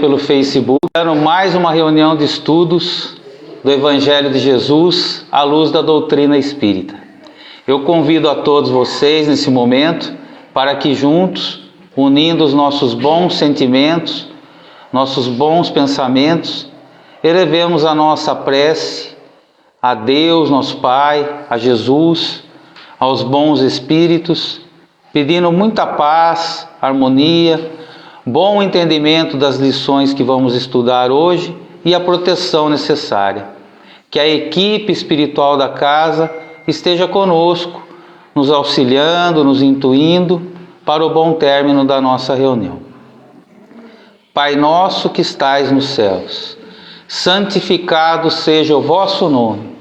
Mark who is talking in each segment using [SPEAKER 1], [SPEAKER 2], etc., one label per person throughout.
[SPEAKER 1] Pelo Facebook, mais uma reunião de estudos do Evangelho de Jesus à luz da doutrina espírita. Eu convido a todos vocês nesse momento para que juntos, unindo os nossos bons sentimentos, nossos bons pensamentos, elevemos a nossa prece a Deus, nosso Pai, a Jesus, aos bons espíritos, pedindo muita paz, harmonia, bom entendimento das lições que vamos estudar hoje e a proteção necessária. Que a equipe espiritual da casa esteja conosco, nos auxiliando, nos intuindo para o bom término da nossa reunião. Pai nosso que estais nos céus, santificado seja o vosso nome.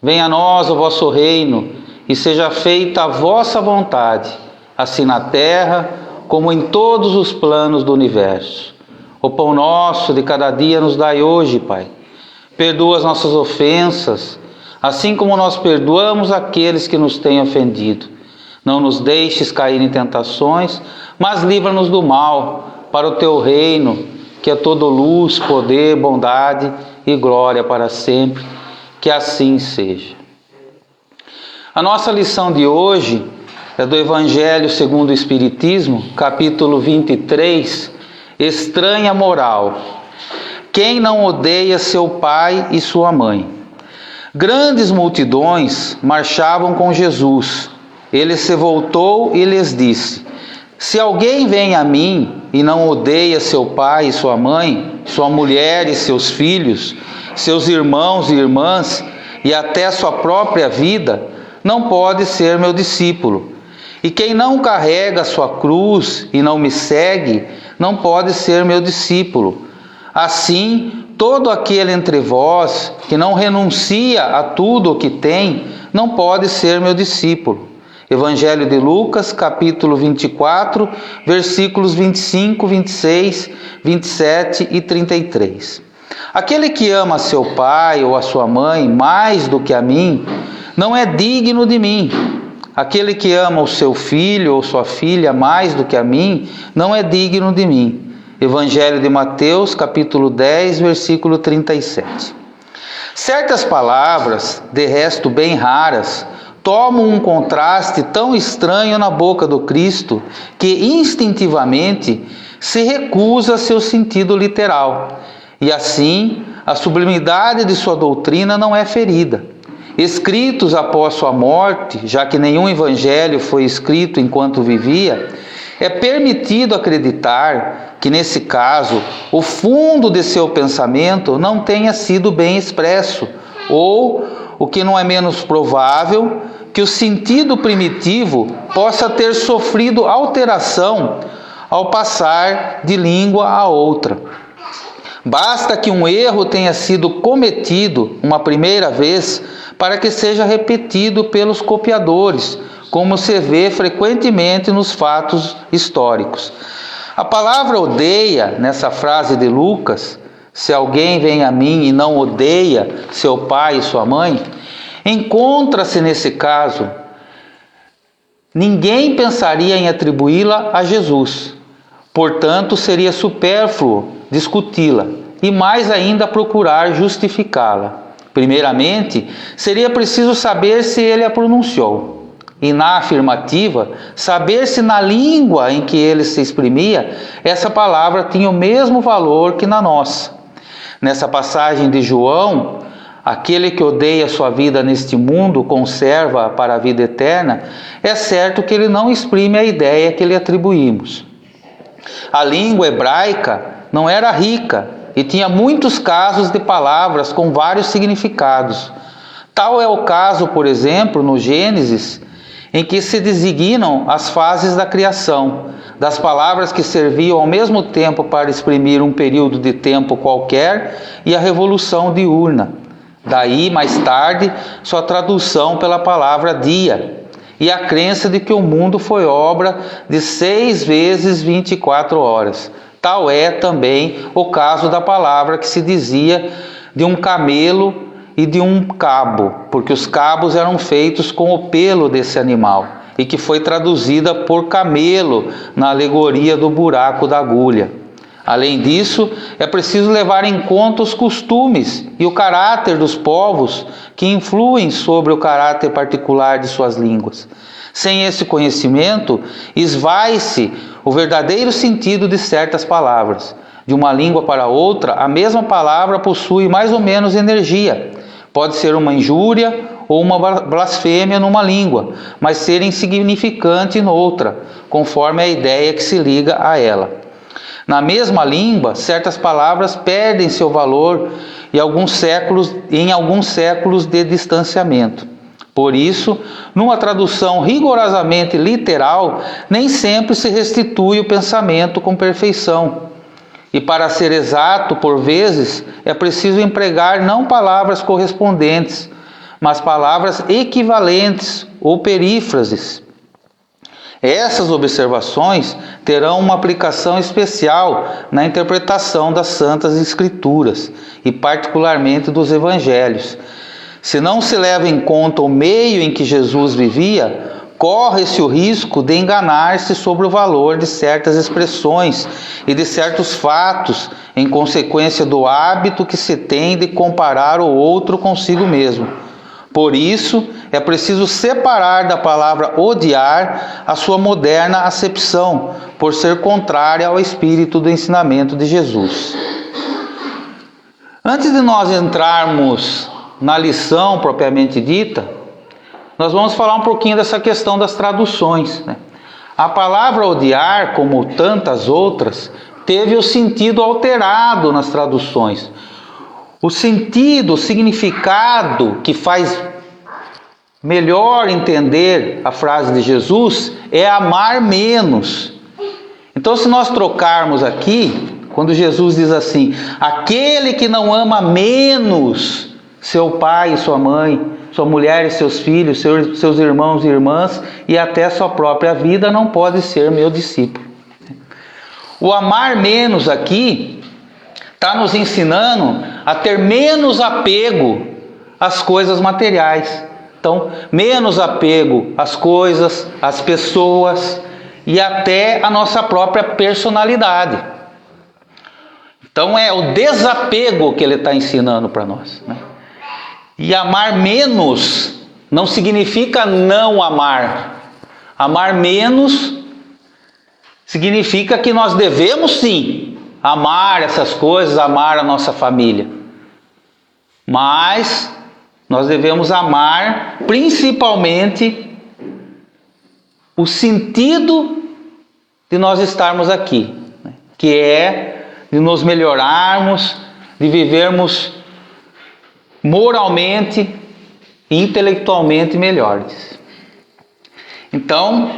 [SPEAKER 1] Venha a nós o vosso reino e seja feita a vossa vontade, assim na terra como em todos os planos do universo. O pão nosso de cada dia nos dai hoje, Pai. Perdoa as nossas ofensas, assim como nós perdoamos aqueles que nos têm ofendido. Não nos deixes cair em tentações, mas livra-nos do mal, para o teu reino, que é todo luz, poder, bondade e glória para sempre. Que assim seja. A nossa lição de hoje é do Evangelho segundo o Espiritismo, capítulo 23, Estranha Moral. Quem não odeia seu pai e sua mãe? Grandes multidões marchavam com Jesus. Ele se voltou e lhes disse: se alguém vem a mim e não odeia seu pai e sua mãe, sua mulher e seus filhos, seus irmãos e irmãs e até sua própria vida, não pode ser meu discípulo. E quem não carrega a sua cruz e não me segue, não pode ser meu discípulo. Assim, todo aquele entre vós que não renuncia a tudo o que tem, não pode ser meu discípulo. Evangelho de Lucas, capítulo 24, versículos 25, 26, 27 e 33. Aquele que ama seu pai ou a sua mãe mais do que a mim, não é digno de mim. Aquele que ama o seu filho ou sua filha mais do que a mim, não é digno de mim. Evangelho de Mateus, capítulo 10, versículo 37. Certas palavras, de resto bem raras, tomam um contraste tão estranho na boca do Cristo, que instintivamente se recusa seu sentido literal. E assim, a sublimidade de sua doutrina não é ferida. Escritos após sua morte, já que nenhum evangelho foi escrito enquanto vivia, é permitido acreditar que, nesse caso, o fundo de seu pensamento não tenha sido bem expresso, ou, o que não é menos provável, que o sentido primitivo possa ter sofrido alteração ao passar de língua a outra. Basta que um erro tenha sido cometido uma primeira vez para que seja repetido pelos copiadores, como se vê frequentemente nos fatos históricos. A palavra odeia, nessa frase de Lucas, se alguém vem a mim e não odeia seu pai e sua mãe, encontra-se nesse caso. Ninguém pensaria em atribuí-la a Jesus, portanto seria supérfluo discuti-la e mais ainda procurar justificá-la. Primeiramente, seria preciso saber se ele a pronunciou. E na afirmativa, saber se na língua em que ele se exprimia, essa palavra tinha o mesmo valor que na nossa. Nessa passagem de João, aquele que odeia sua vida neste mundo conserva para a vida eterna, é certo que ele não exprime a ideia que lhe atribuímos. A língua hebraica não era rica, e tinha muitos casos de palavras com vários significados. Tal é o caso, por exemplo, no Gênesis, em que se designam as fases da criação, das palavras que serviam ao mesmo tempo para exprimir um período de tempo qualquer e a revolução diurna. Daí, mais tarde, sua tradução pela palavra dia, e a crença de que o mundo foi obra de 6 vezes 24 horas. Tal é também o caso da palavra que se dizia de um camelo e de um cabo, porque os cabos eram feitos com o pelo desse animal, e que foi traduzida por camelo na alegoria do buraco da agulha. Além disso, é preciso levar em conta os costumes e o caráter dos povos que influem sobre o caráter particular de suas línguas. Sem esse conhecimento, esvai-se o verdadeiro sentido de certas palavras. De uma língua para outra, a mesma palavra possui mais ou menos energia. Pode ser uma injúria ou uma blasfêmia numa língua, mas ser insignificante noutra, conforme a ideia que se liga a ela. Na mesma língua, certas palavras perdem seu valor em alguns séculos de distanciamento. Por isso, numa tradução rigorosamente literal, nem sempre se restitui o pensamento com perfeição. E para ser exato, por vezes, é preciso empregar não palavras correspondentes, mas palavras equivalentes ou perífrases. Essas observações terão uma aplicação especial na interpretação das Santas Escrituras e particularmente dos Evangelhos. Se não se leva em conta o meio em que Jesus vivia, corre-se o risco de enganar-se sobre o valor de certas expressões e de certos fatos em consequência do hábito que se tem de comparar o outro consigo mesmo. Por isso, é preciso separar da palavra odiar a sua moderna acepção, por ser contrária ao espírito do ensinamento de Jesus. Antes de nós entrarmos na lição propriamente dita, nós vamos falar um pouquinho dessa questão das traduções, né? A palavra odiar, como tantas outras, teve o sentido alterado nas traduções. O sentido, o significado que faz melhor entender a frase de Jesus é amar menos. Então, se nós trocarmos aqui, quando Jesus diz assim: aquele que não ama menos seu pai e sua mãe, sua mulher e seus filhos, seus irmãos e irmãs e até sua própria vida, não pode ser meu discípulo. O amar menos aqui está nos ensinando a ter menos apego às coisas materiais. Então, menos apego às coisas, às pessoas e até à nossa própria personalidade. Então, é o desapego que ele está ensinando para nós, né? E amar menos não significa não amar. Amar menos significa que nós devemos sim amar essas coisas, amar a nossa família. Mas nós devemos amar principalmente o sentido de nós estarmos aqui, né? Que é de nos melhorarmos, de vivermos moralmente e intelectualmente melhores. Então,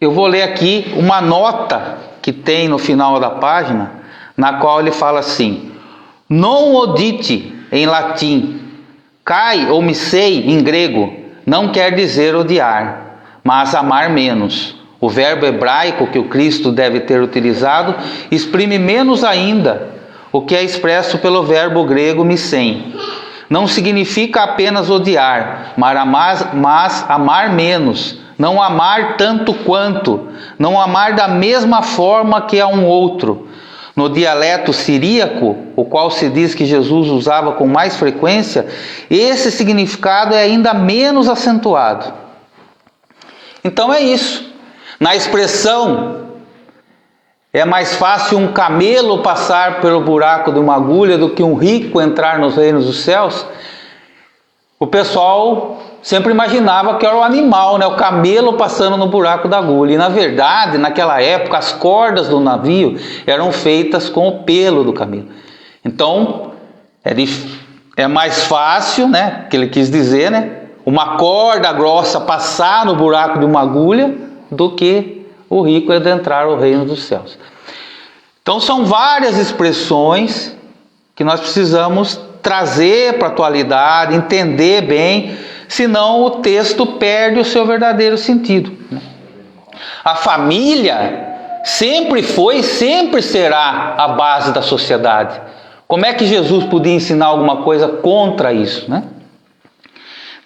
[SPEAKER 1] eu vou ler aqui uma nota que tem no final da página, na qual ele fala assim: non odite em latim, kai ou misei em grego, não quer dizer odiar, mas amar menos. O verbo hebraico que o Cristo deve ter utilizado exprime menos ainda o que é expresso pelo verbo grego misem. Não significa apenas odiar, mas amar menos, não amar tanto quanto, não amar da mesma forma que a um outro. No dialeto siríaco, o qual se diz que Jesus usava com mais frequência, esse significado é ainda menos acentuado. Então é isso. Na expressão, é mais fácil um camelo passar pelo buraco de uma agulha do que um rico entrar nos reinos dos céus. O pessoal sempre imaginava que era o animal, né? O camelo passando no buraco da agulha. E na verdade, naquela época, as cordas do navio eram feitas com o pelo do camelo. Então, é mais fácil, né? Que ele quis dizer, né? Uma corda grossa passar no buraco de uma agulha do que o rico adentrar o reino dos céus. Então são várias expressões que nós precisamos trazer para a atualidade, entender bem, senão o texto perde o seu verdadeiro sentido. A família sempre foi e sempre será a base da sociedade. Como é que Jesus podia ensinar alguma coisa contra isso, né?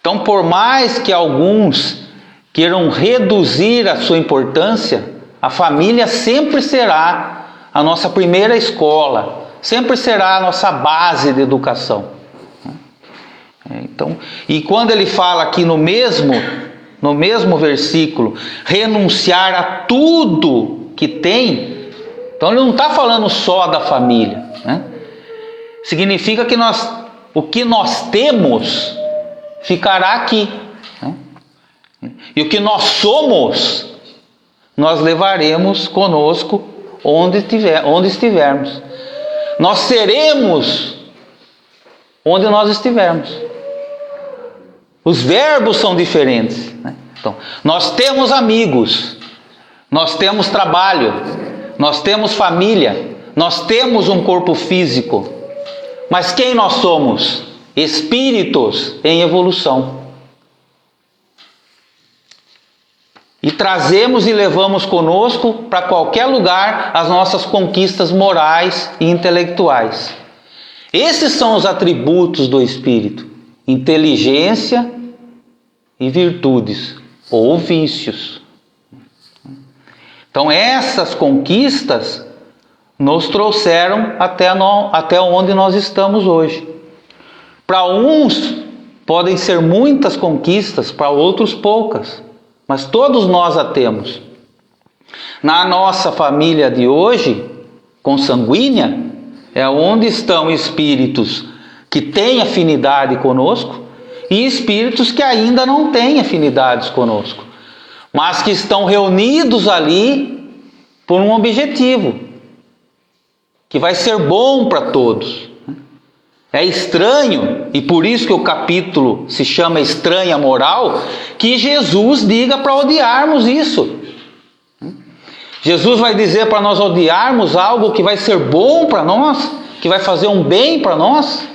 [SPEAKER 1] Então, por mais que alguns queiram reduzir a sua importância, a família sempre será a nossa primeira escola, sempre será a nossa base de educação. Então, e quando ele fala aqui no mesmo versículo, renunciar a tudo que tem, então ele não está falando só da família, né? Significa que o que nós temos ficará aqui, né? E o que nós somos, nós levaremos conosco onde estivermos. Nós seremos onde nós estivermos. Os verbos são diferentes, né? Então, nós temos amigos, nós temos trabalho, nós temos família, nós temos um corpo físico. Mas quem nós somos? Espíritos em evolução. E trazemos e levamos conosco para qualquer lugar as nossas conquistas morais e intelectuais. Esses são os atributos do Espírito: inteligência e virtudes, ou vícios. Então essas conquistas nos trouxeram até onde nós estamos hoje. Para uns podem ser muitas conquistas, para outros poucas, mas todos nós a temos. Na nossa família de hoje, consanguínea, é onde estão espíritos que têm afinidade conosco e espíritos que ainda não têm afinidades conosco, mas que estão reunidos ali por um objetivo, que vai ser bom para todos. É estranho, e por isso que o capítulo se chama Estranha Moral, que Jesus diga para odiarmos isso. Jesus vai dizer para nós odiarmos algo que vai ser bom para nós, que vai fazer um bem para nós.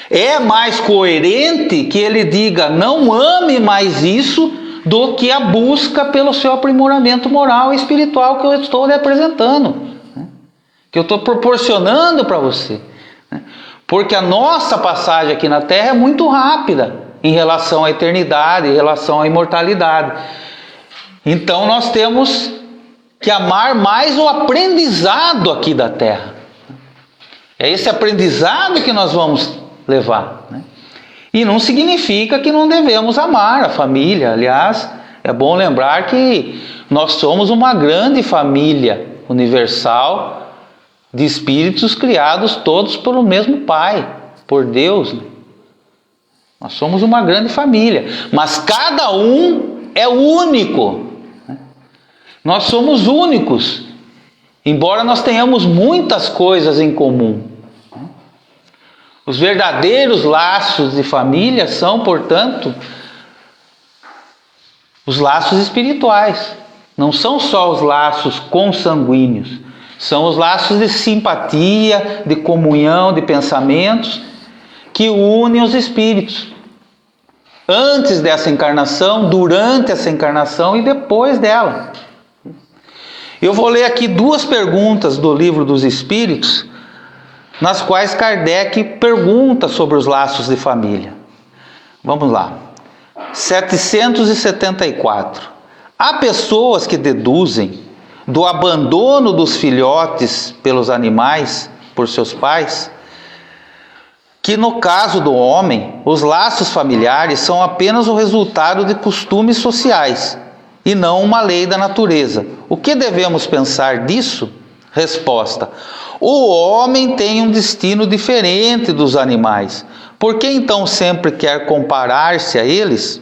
[SPEAKER 1] É mais coerente que ele diga: não ame mais isso, do que a busca pelo seu aprimoramento moral e espiritual que eu estou lhe apresentando, que eu estou proporcionando para você. Porque a nossa passagem aqui na Terra é muito rápida em relação à eternidade, em relação à imortalidade. Então nós temos que amar mais o aprendizado aqui da Terra. É esse aprendizado que nós vamos levar, né? E não significa que não devemos amar a família. Aliás, é bom lembrar que nós somos uma grande família universal de espíritos criados todos pelo mesmo Pai, por Deus, né? Nós somos uma grande família, mas cada um é único, né? Nós somos únicos, embora nós tenhamos muitas coisas em comum. Os verdadeiros laços de família são, portanto, os laços espirituais. Não são só os laços consanguíneos, são os laços de simpatia, de comunhão, de pensamentos, que unem os espíritos. Antes dessa encarnação, durante essa encarnação e depois dela. Eu vou ler aqui 2 perguntas do Livro dos Espíritos, nas quais Kardec pergunta sobre os laços de família. Vamos lá. 774. Há pessoas que deduzem do abandono dos filhotes pelos animais, por seus pais, que no caso do homem, os laços familiares são apenas o resultado de costumes sociais e não uma lei da natureza. O que devemos pensar disso? Resposta: o homem tem um destino diferente dos animais. Por que então sempre quer comparar-se a eles?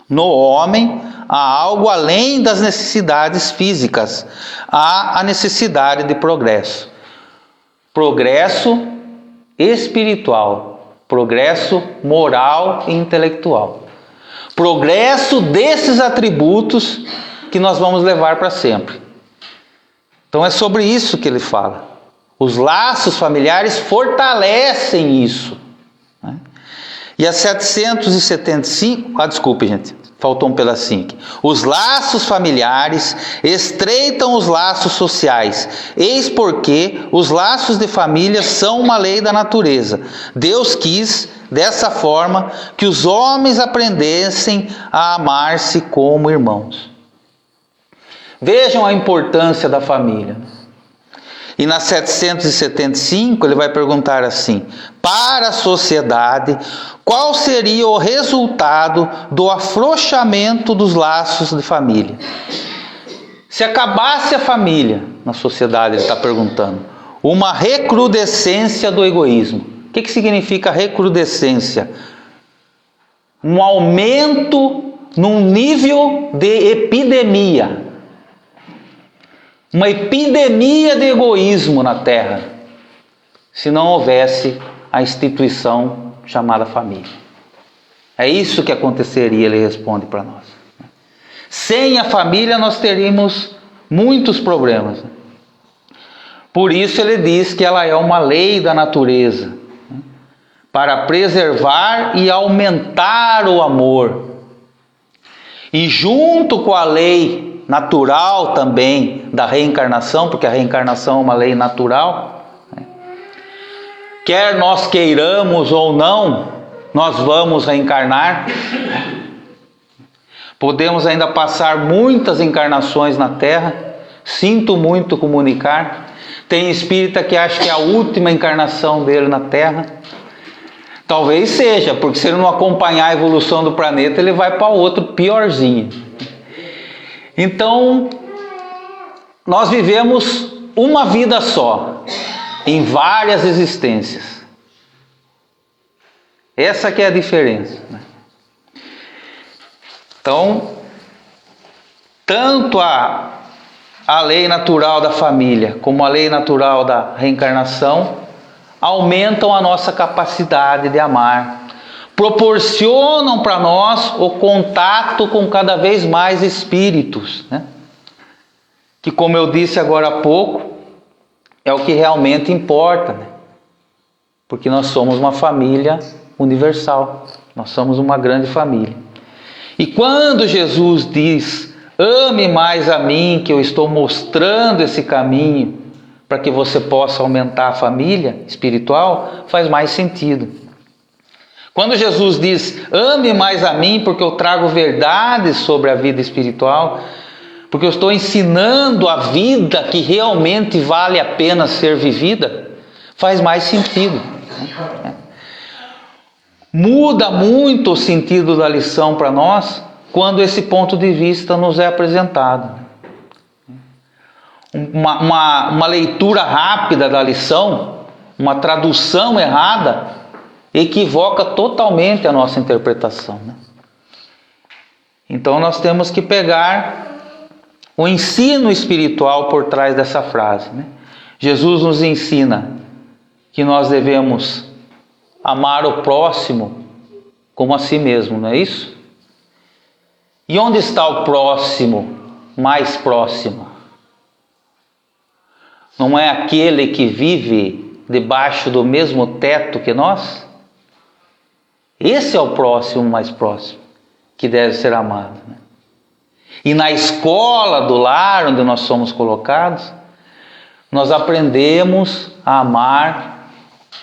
[SPEAKER 1] No homem há algo além das necessidades físicas. Há a necessidade de progresso. Progresso espiritual, progresso moral e intelectual. Progresso desses atributos que nós vamos levar para sempre. Então é sobre isso que ele fala. Os laços familiares fortalecem isso, né? E a 775... desculpe, gente, faltou um pedacinho aqui. Os laços familiares estreitam os laços sociais. Eis porque os laços de família são uma lei da natureza. Deus quis, dessa forma, que os homens aprendessem a amar-se como irmãos. Vejam a importância da família. E na 775 ele vai perguntar assim: para a sociedade, qual seria o resultado do afrouxamento dos laços de família? Se acabasse a família na sociedade, ele está perguntando, uma recrudescência do egoísmo. O que significa recrudescência? Um aumento num nível de epidemia. Uma epidemia de egoísmo na Terra, se não houvesse a instituição chamada família. É isso que aconteceria, ele responde para nós. Sem a família nós teríamos muitos problemas. Por isso ele diz que ela é uma lei da natureza, para preservar e aumentar o amor. E junto com a lei natural também da reencarnação, porque a reencarnação é uma lei natural, quer nós queiramos ou não, nós vamos reencarnar. Podemos ainda passar muitas encarnações na Terra, sinto muito comunicar. Tem espírita que acha que é a última encarnação dele na Terra. Talvez seja, porque se ele não acompanhar a evolução do planeta, ele vai para outro piorzinho. Então, nós vivemos uma vida só, em várias existências. Essa que é a diferença. Então, tanto a lei natural da família, como a lei natural da reencarnação, aumentam a nossa capacidade de amar, proporcionam para nós o contato com cada vez mais espíritos, que, como eu disse agora há pouco, é o que realmente importa, porque nós somos uma família universal, nós somos uma grande família. E quando Jesus diz, ame mais a mim, que eu estou mostrando esse caminho para que você possa aumentar a família espiritual, faz mais sentido. Quando Jesus diz, ame mais a mim, porque eu trago verdades sobre a vida espiritual, porque eu estou ensinando a vida que realmente vale a pena ser vivida, faz mais sentido. Muda muito o sentido da lição para nós, quando esse ponto de vista nos é apresentado. Uma leitura rápida da lição, uma tradução errada, equivoca totalmente a nossa interpretação. Então nós temos que pegar o ensino espiritual por trás dessa frase. Jesus nos ensina que nós devemos amar o próximo como a si mesmo, não é isso? E onde está o próximo mais próximo? Não é aquele que vive debaixo do mesmo teto que nós? Esse é o próximo mais próximo, que deve ser amado. E na escola do lar, onde nós somos colocados, nós aprendemos a amar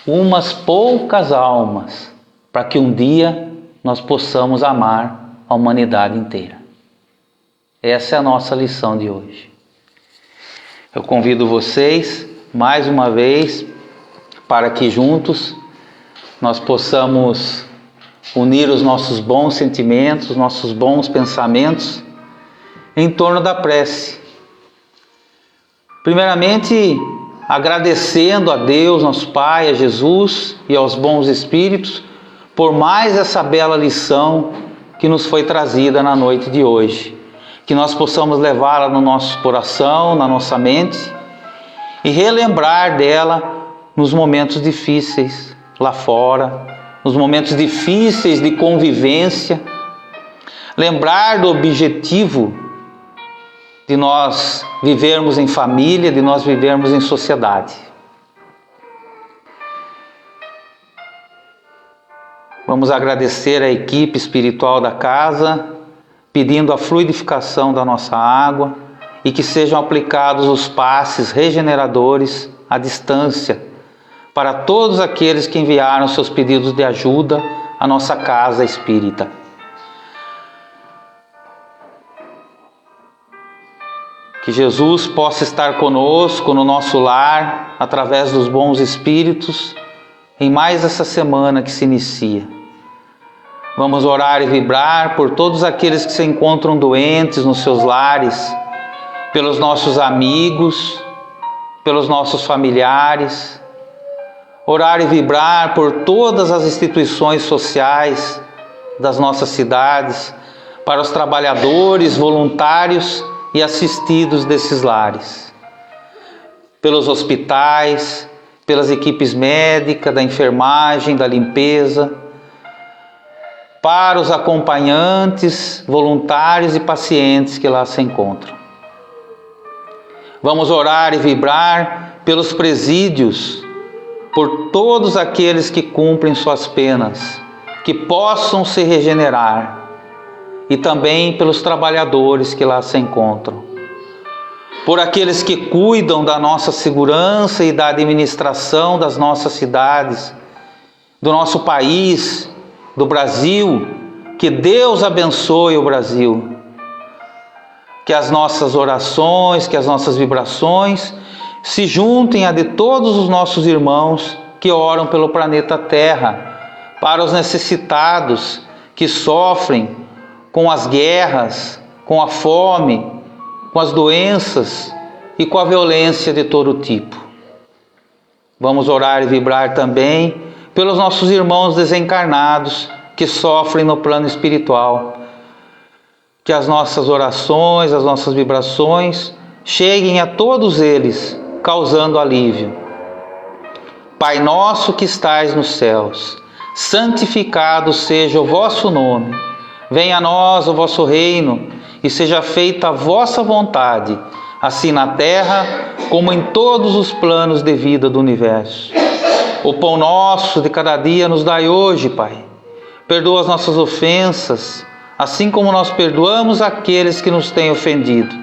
[SPEAKER 1] umas poucas almas, para que um dia nós possamos amar a humanidade inteira. Essa é a nossa lição de hoje. Eu convido vocês, mais uma vez, para que juntos nós possamos unir os nossos bons sentimentos, os nossos bons pensamentos em torno da prece. Primeiramente, agradecendo a Deus, nosso Pai, a Jesus e aos bons espíritos por mais essa bela lição que nos foi trazida na noite de hoje. Que nós possamos levá-la no nosso coração, na nossa mente e relembrar dela nos momentos difíceis lá fora, nos momentos difíceis de convivência, lembrar do objetivo de nós vivermos em família, de nós vivermos em sociedade. Vamos agradecer a equipe espiritual da casa, pedindo a fluidificação da nossa água e que sejam aplicados os passes regeneradores à distância para todos aqueles que enviaram seus pedidos de ajuda à nossa casa espírita. Que Jesus possa estar conosco no nosso lar, através dos bons espíritos, em mais essa semana que se inicia. Vamos orar e vibrar por todos aqueles que se encontram doentes nos seus lares, pelos nossos amigos, pelos nossos familiares. Orar e vibrar por todas as instituições sociais das nossas cidades, para os trabalhadores, voluntários e assistidos desses lares, pelos hospitais, pelas equipes médicas, da enfermagem, da limpeza, para os acompanhantes, voluntários e pacientes que lá se encontram. Vamos orar e vibrar pelos presídios, por todos aqueles que cumprem suas penas, que possam se regenerar, e também pelos trabalhadores que lá se encontram, por aqueles que cuidam da nossa segurança e da administração das nossas cidades, do nosso país, do Brasil. Que Deus abençoe o Brasil, que as nossas orações, que as nossas vibrações se juntem a de todos os nossos irmãos que oram pelo planeta Terra, para os necessitados que sofrem com as guerras, com a fome, com as doenças e com a violência de todo tipo. Vamos orar e vibrar também pelos nossos irmãos desencarnados que sofrem no plano espiritual. Que as nossas orações, as nossas vibrações cheguem a todos eles, causando alívio. Pai nosso que estais nos céus, santificado seja o vosso nome. Venha a nós o vosso reino, e seja feita a vossa vontade, assim na terra como em todos os planos de vida do universo. O pão nosso de cada dia nos dai hoje, Pai. Perdoa as nossas ofensas, assim como nós perdoamos aqueles que nos têm ofendido.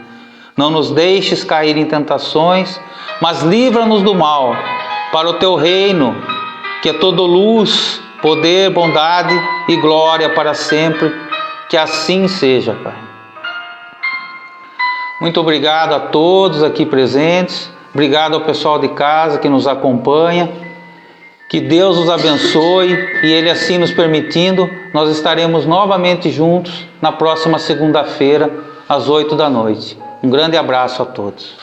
[SPEAKER 1] Não nos deixes cair em tentações, mas livra-nos do mal, para o teu reino, que é todo luz, poder, bondade e glória para sempre. Que assim seja, Pai. Muito obrigado a todos aqui presentes. Obrigado ao pessoal de casa que nos acompanha. Que Deus os abençoe e Ele assim nos permitindo, nós estaremos novamente juntos na próxima segunda-feira, às 8 da noite. Um grande abraço a todos.